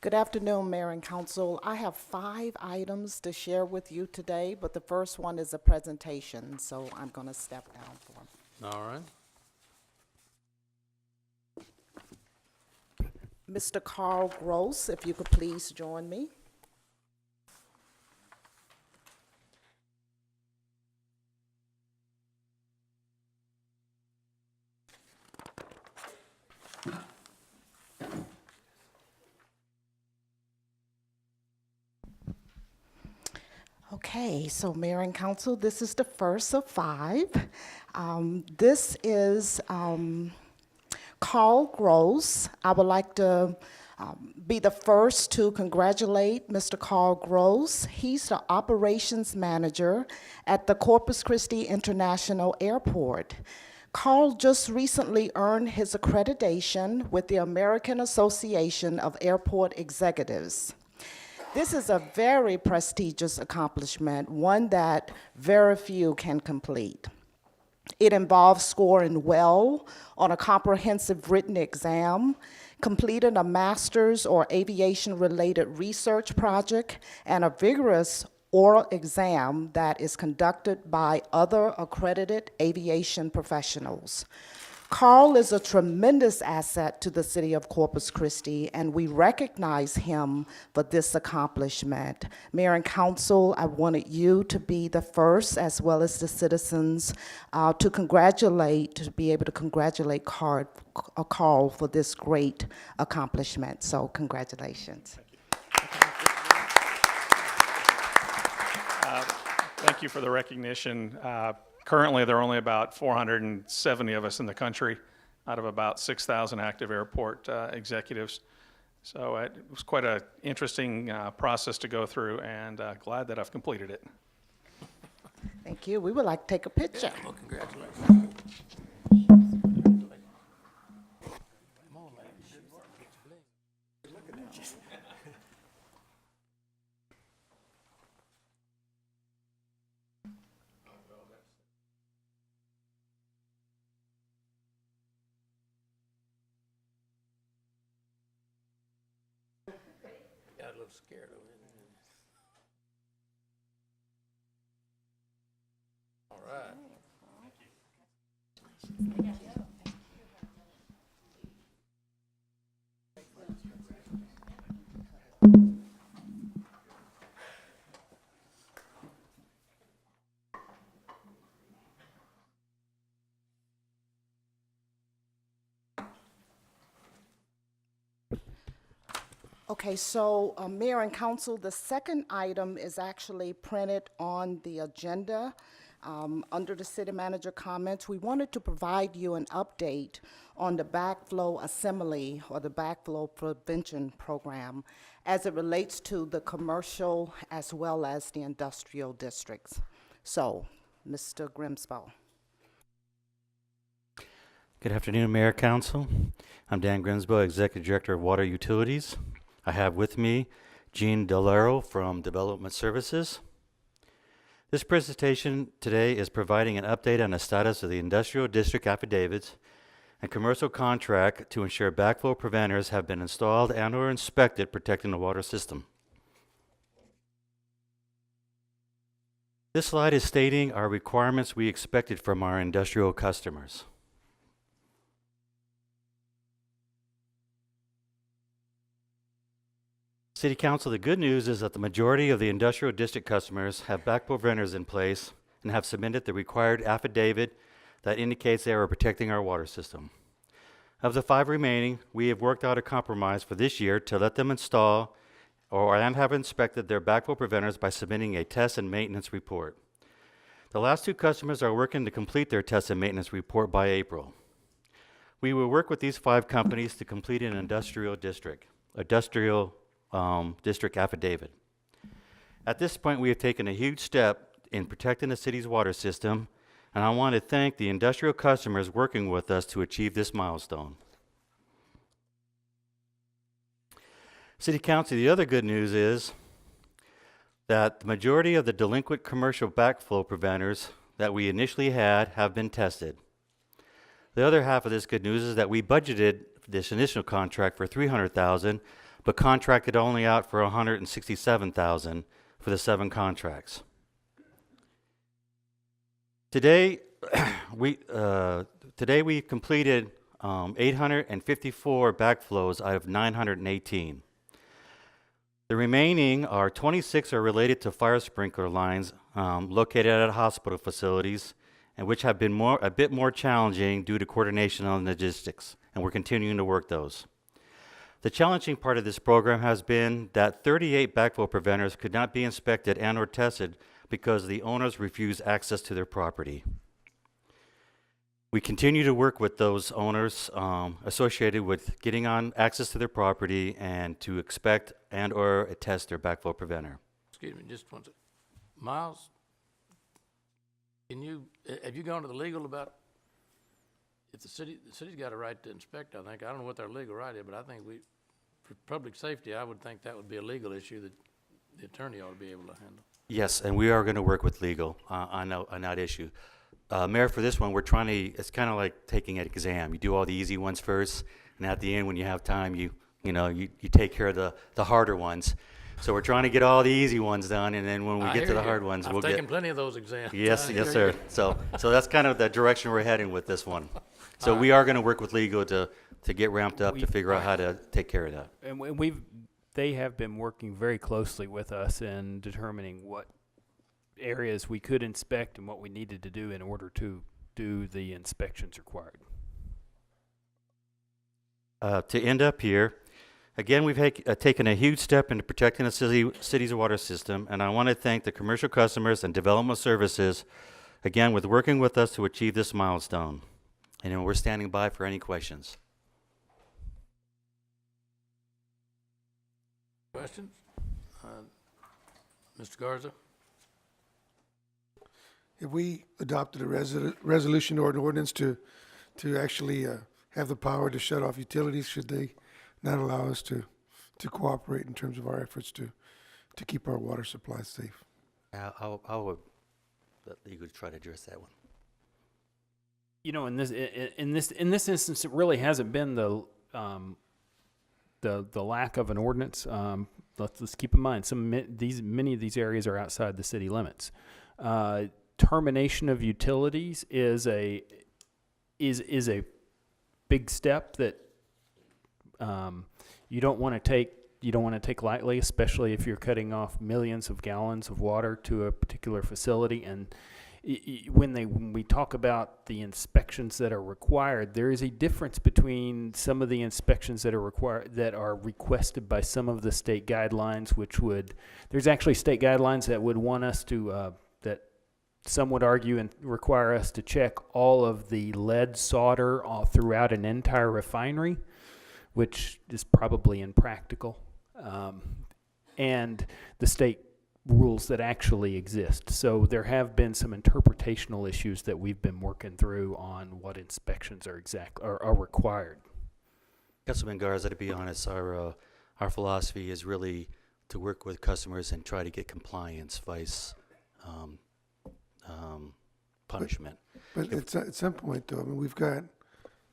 Good afternoon, Mayor and Council. I have 5 items to share with you today, but the first one is a presentation, so I'm going to step down for it. All right. Mr. Carl Gross, if you could please join me. Okay, so Mayor and Council, this is the first of 5. This is Carl Gross. I would like to be the first to congratulate Mr. Carl Gross. He's the Operations Manager at the Corpus Christi International Airport. Carl just recently earned his accreditation with the American Association of Airport Executives. This is a very prestigious accomplishment, one that very few can complete. It involves scoring well on a comprehensive written exam, completing a master's or aviation-related research project, and a vigorous oral exam that is conducted by other accredited aviation professionals. Carl is a tremendous asset to the city of Corpus Christi, and we recognize him for this accomplishment. Mayor and Council, I wanted you to be the first, as well as the citizens, to be able to congratulate Carl for this great accomplishment. So congratulations. Thank you for the recognition. Currently, there are only about 470 of us in the country out of about 6,000 active airport executives. So it was quite an interesting process to go through, and glad that I've completed it. Thank you. We would like to take a picture. Well, congratulations. Got a little scared of it. All right. Okay, so Mayor and Council, the second item is actually printed on the agenda under the City Manager comments. We wanted to provide you an update on the Backflow Assembly or the Backflow Prevention Program as it relates to the commercial as well as the industrial districts. So, Mr. Grimsbo. Good afternoon, Mayor, Council. I'm Dan Grimsbo, Executive Director of Water Utilities. I have with me Jean Delaro from Development Services. This presentation today is providing an update on the status of the Industrial District affidavits and commercial contract to ensure backflow preventers have been installed and or inspected protecting the water system. This slide is stating our requirements we expected from our industrial customers. City Council, the good news is that the majority of the industrial district customers have backflow preventers in place and have submitted the required affidavit that indicates they are protecting our water system. Of the 5 remaining, we have worked out a compromise for this year to let them install and have inspected their backflow preventers by submitting a test and maintenance report. The last 2 customers are working to complete their test and maintenance report by April. We will work with these 5 companies to complete an industrial district affidavit. At this point, we have taken a huge step in protecting the city's water system, and I want to thank the industrial customers working with us to achieve this milestone. City Council, the other good news is that the majority of the delinquent commercial backflow preventers that we initially had have been tested. The other half of this good news is that we budgeted this initial contract for $300,000, but contracted only out for $167,000 for the 7 contracts. Today, we completed 854 backflows out of 918. The remaining 26 are related to fire sprinkler lines located at hospital facilities, and which have been a bit more challenging due to coordination on logistics, and we're continuing to work those. The challenging part of this program has been that 38 backflow preventers could not be inspected and or tested because the owners refused access to their property. We continue to work with those owners associated with getting on access to their property and to inspect and or test their backflow preventer. Excuse me, just one second. Miles, have you gone to the legal about, if the city's got a right to inspect, I think, I don't know what their legal right is, but I think for public safety, I would think that would be a legal issue that the attorney ought to be able to handle. Yes, and we are going to work with legal on that issue. Mayor, for this one, we're trying to, it's kind of like taking an exam. You do all the easy ones first, and at the end, when you have time, you take care of the harder ones. So we're trying to get all the easy ones done, and then when we get to the hard ones, we'll I've taken plenty of those exams. Yes, yes, sir. So that's kind of the direction we're heading with this one. So we are going to work with legal to get ramped up to figure out how to take care of that. And they have been working very closely with us in determining what areas we could inspect and what we needed to do in order to do the inspections required. To end up here, again, we've taken a huge step into protecting the city's water system, and I want to thank the commercial customers and development services, again, with working with us to achieve this milestone. And we're standing by for any questions. Questions? Mr. Garza? If we adopted a resolution or an ordinance to actually have the power to shut off utilities, should they not allow us to cooperate in terms of our efforts to keep our water supply safe? I would let legal try to address that one. In this instance, it really hasn't been the lack of an ordinance. Let's keep in mind many of these areas are outside the city limits. Termination of utilities is a big step that you don't want to take lightly, especially if you're cutting off millions of gallons of water to a particular facility. And when we talk about the inspections that are required, there is a difference between some of the inspections that are requested by some of the state guidelines, there's actually state guidelines that would want us to that some would argue and require us to check all of the lead solder throughout an entire refinery, which is probably impractical, and the state rules that actually exist. So there have been some interpretational issues that we've been working through on what inspections are required. Councilman Garza, to be honest, our philosophy is really to work with customers and try to get compliance vice punishment. But at some point, though, I mean, we've got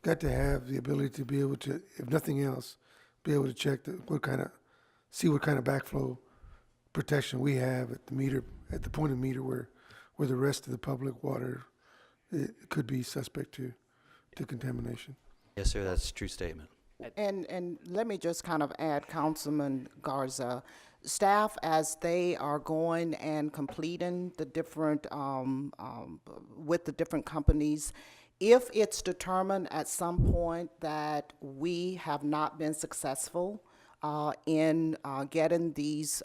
to have the ability to be able to, if nothing else, be able to check see what kind of backflow protection we have at the meter, at the point of meter where the rest of the public water could be suspect to contamination. Yes, sir, that's a true statement. And let me just kind of add, Councilman Garza, staff, as they are going and completing the different, with the different companies, if it's determined at some point that we have not been successful in getting these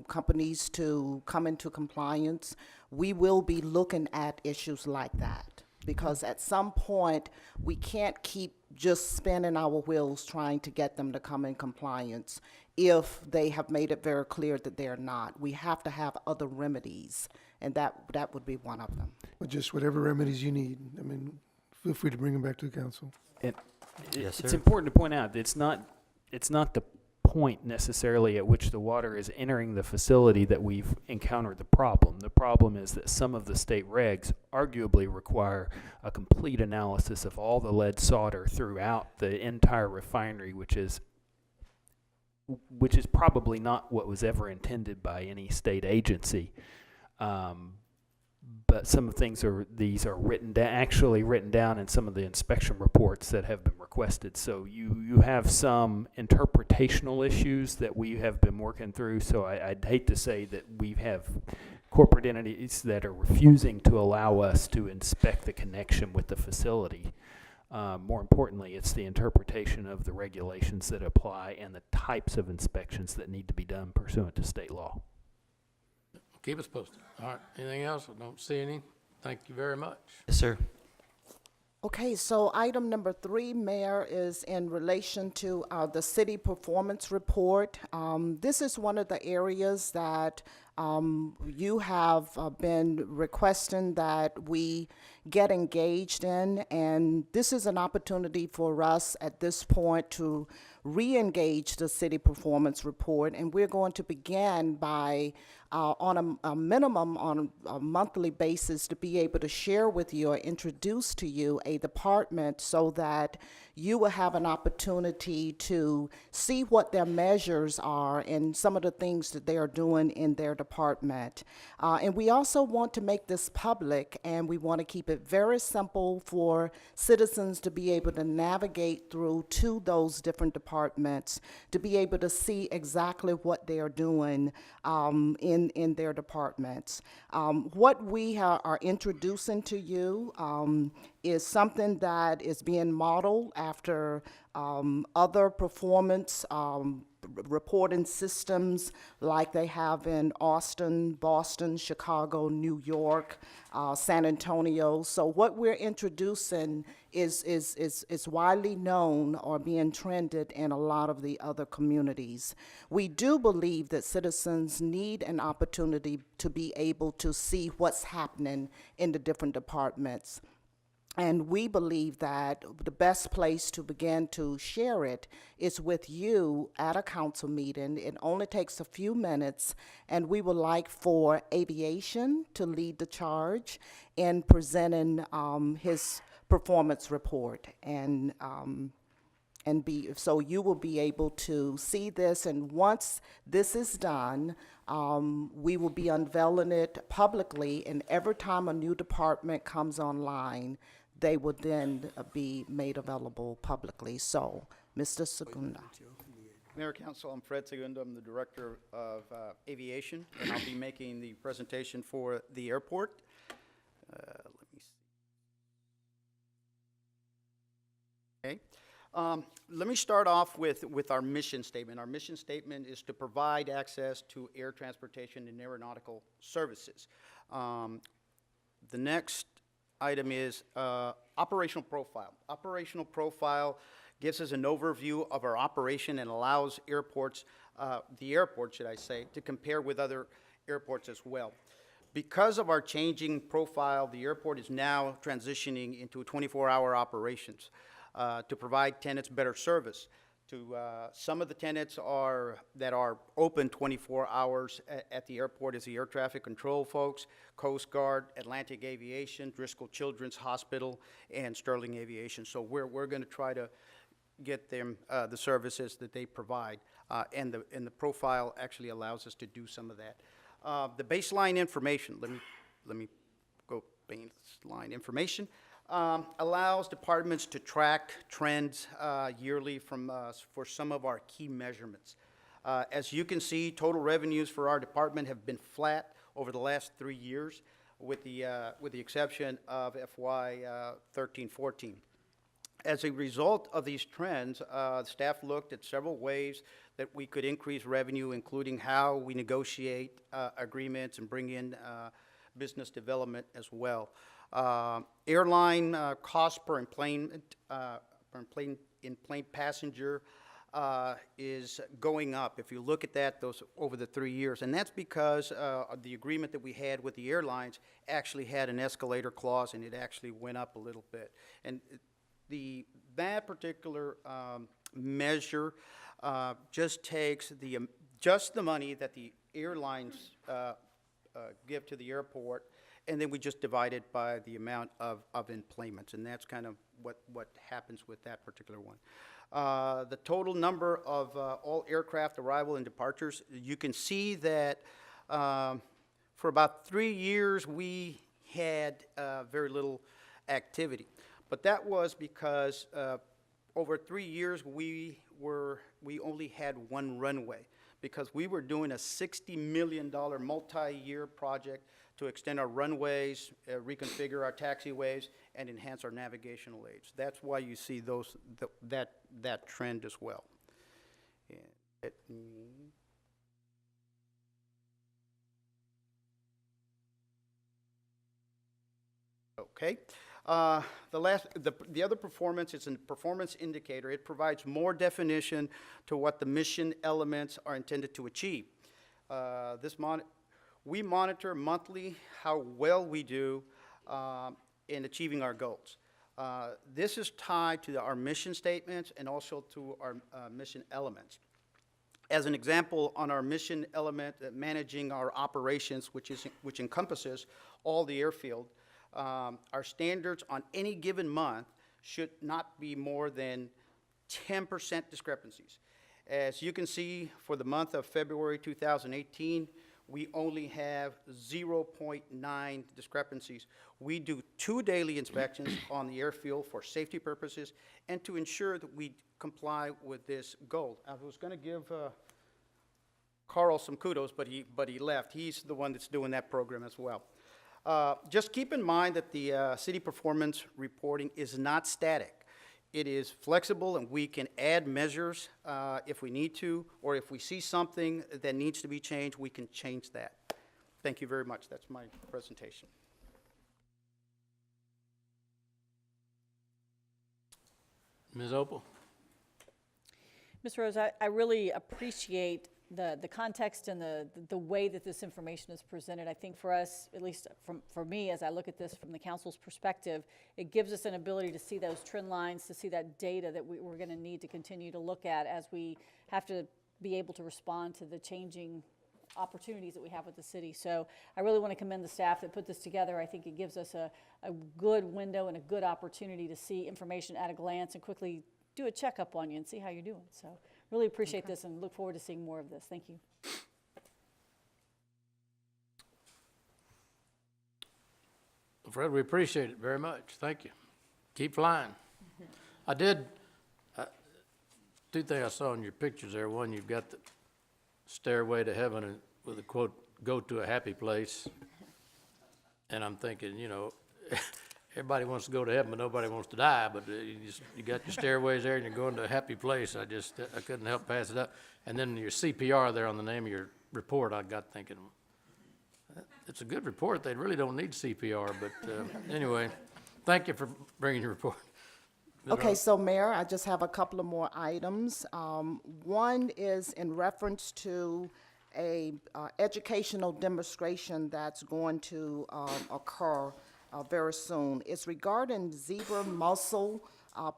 companies to come into compliance, we will be looking at issues like that. Because at some point, we can't keep just spinning our wheels trying to get them to come in compliance if they have made it very clear that they're not. We have to have other remedies, and that would be one of them. But just whatever remedies you need, I mean, feel free to bring them back to the council. Yes, It's sir. important to point out that it's not the point necessarily at which the water is entering the facility that we've encountered the problem. The problem is that some of the state regs arguably require a complete analysis of all the lead solder throughout the entire refinery, which is which is probably not what was ever intended by any state agency. But some of these are actually written down in some of the inspection reports that have been requested. So you have some interpretational issues that we have been working through. So I'd hate to say that we have corporate entities that are refusing to allow us to inspect the connection with the facility. More importantly, it's the interpretation of the regulations that apply and the types of inspections that need to be done pursuant to state law. Keep us posted. All right, anything else? I don't see any. Thank you very much. Yes, sir. Okay, so item number 3, Mayor, is in relation to the city performance report. This is one of the areas that you have been requesting that we get engaged in, and this is an opportunity for us at this point to re-engage the city performance report, and we're going to begin by on a minimum on a monthly basis to be able to share with you or introduce to you a department so that you will have an opportunity to see what their measures are and some of the things that they are doing in their department. And we also want to make this public, and we want to keep it very simple for citizens to be able to navigate through to those different departments, to be able to see exactly what they are doing in their departments. What we are introducing to you is something that is being modeled after other performance reporting systems like they have in Austin, Boston, Chicago, New York, San Antonio. So what we're introducing is widely known or being trended in a lot of the other communities. We do believe that citizens need an opportunity to be able to see what's happening in the different departments. And we believe that the best place to begin to share it is with you at a council meeting. It only takes a few minutes, and we would like for Aviation to lead the charge in presenting his performance report. So you will be able to see this, and once this is done, we will be unveiling it publicly, and every time a new department comes online, they will then be made available publicly. So, Mr. Segunda. Mayor, Council, I'm Fred Segunda. I'm the Director of Aviation, and I'll be making the presentation for the airport. Let me see. Okay. Let me start off with our mission statement. Our mission statement is to provide access to air transportation and aeronautical services. The next item is operational profile. Operational profile gives us an overview of our operation and allows airports, the airport, should I say, to compare with other airports as well. Because of our changing profile, the airport is now transitioning into 24-hour operations to provide tenants better service. Some of the tenants that are open 24 hours at the airport is the air traffic control folks, Coast Guard, Atlantic Aviation, Driscoll Children's Hospital, and Sterling Aviation. So we're going to try to get them the services that they provide, and the profile actually allows us to do some of that. The baseline information. Let me go baseline information. Allows departments to track trends yearly for some of our key measurements. As you can see, total revenues for our department have been flat over the last 3 years, with the exception of FY 13-14. As a result of these trends, staff looked at several ways that we could increase revenue, including how we negotiate agreements and bring in business development as well. Airline cost per plane passenger is going up. If you look at that, those over the 3 years, and that's because the agreement that we had with the airlines actually had an escalator clause, and it actually went up a little bit. And that particular measure just takes just the money that the airlines give to the airport and then we just divide it by the amount of enplanements, and that's kind of what happens with that particular one. The total number of all aircraft arrival and departures, you can see that for about 3 years we had very little activity. But that was because over 3 years we only had one runway, because we were doing a $60 million multi-year project to extend our runways, reconfigure our taxiways, and enhance our navigational aids. That's why you see that trend as well. Yeah. Okay. The other performance is a performance indicator. It provides more definition to what the mission elements are intended to achieve. We monitor monthly how well we do in achieving our goals. This is tied to our mission statements and also to our mission elements. As an example, on our mission element, managing our operations, which encompasses all the airfield, our standards on any given month should not be more than 10% discrepancies. As you can see, for the month of February 2018, we only have 0.9 discrepancies. We do 2 daily inspections on the airfield for safety purposes and to ensure that we comply with this goal. I was going to give Carl some kudos, but he left. He's the one that's doing that program as well. Just keep in mind that the city performance reporting is not static. It is flexible, and we can add measures if we need to, or if we see something that needs to be changed, we can change that. Thank you very much. That's my presentation. Ms. Opal? Ms. Rose, I really appreciate the context and the way that this information is presented. I think for us, at least for me, as I look at this from the council's perspective, it gives us an ability to see those trend lines, to see that data that we're going to need to continue to look at as we have to be able to respond to the changing opportunities that we have with the city. So I really want to commend the staff that put this together. I think it gives us a good window and a good opportunity to see information at a glance and quickly do a checkup on you and see how you're doing. So really appreciate this and look forward to seeing more of this. Thank you. Fred, we appreciate it very much. Thank you. Keep flying. Two things I saw in your pictures there. One, you've got the stairway to heaven and with a quote, "Go to a happy place." And I'm thinking, you know, everybody wants to go to heaven, but nobody wants to die. But you got your stairways there, and you're going to a happy place. I couldn't help pass it up. And then your CPR there on the name of your report, I got thinking, it's a good report. They really don't need CPR. But anyway, thank you for bringing your report. Okay, so Mayor, I just have a couple of more items. One is in reference to a educational demonstration that's going to occur very soon. It's regarding zebra mussel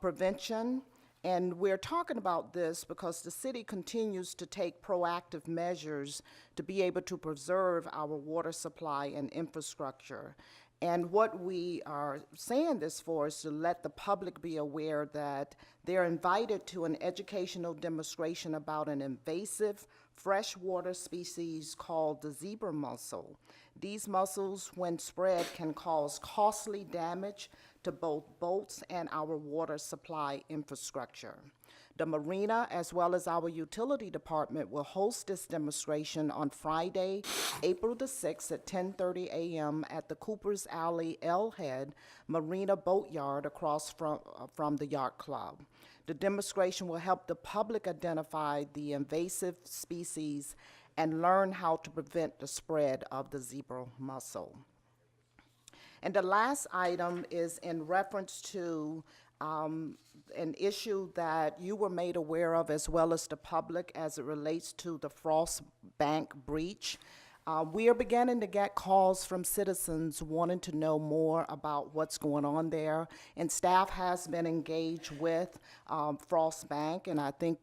prevention, and we're talking about this because the city continues to take proactive measures to be able to preserve our water supply and infrastructure. And what we are saying this for is to let the public be aware that they're invited to an educational demonstration about an invasive freshwater species called the zebra mussel. These mussels, when spread, can cause costly damage to both boats and our water supply infrastructure. The Marina, as well as our utility department, will host this demonstration on Friday, April the 6th at 10:30 a.m. at the Cooper's Alley L-Head Marina Boatyard across from the Yacht Club. The demonstration will help the public identify the invasive species and learn how to prevent the spread of the zebra mussel. And the last item is in reference to an issue that you were made aware of as well as the public as it relates to the frost bank breach. We are beginning to get calls from citizens wanting to know more about what's going on there, and staff has been engaged with Frost Bank, and I think,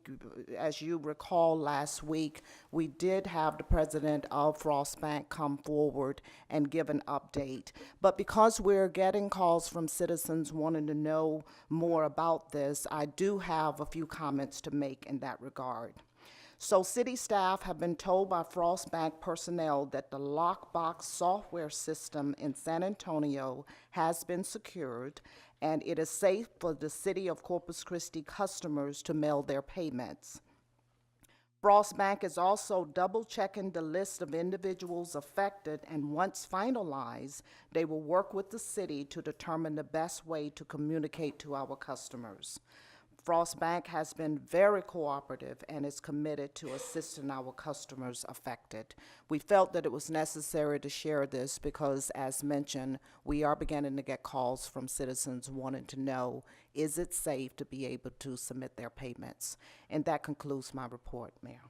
as you recall, last week, we did have the president of Frost Bank come forward and give an update. But because we're getting calls from citizens wanting to know more about this, I do have a few comments to make in that regard. So city staff have been told by Frost Bank personnel that the lockbox software system in San Antonio has been secured, and it is safe for the city of Corpus Christi customers to mail their payments. Frost Bank is also double-checking the list of individuals affected, and once finalized, they will work with the city to determine the best way to communicate to our customers. Frost Bank has been very cooperative and is committed to assisting our customers affected. We felt that it was necessary to share this because, as mentioned, we are beginning to get calls from citizens wanting to know, is it safe to be able to submit their payments? And that concludes my report, Mayor.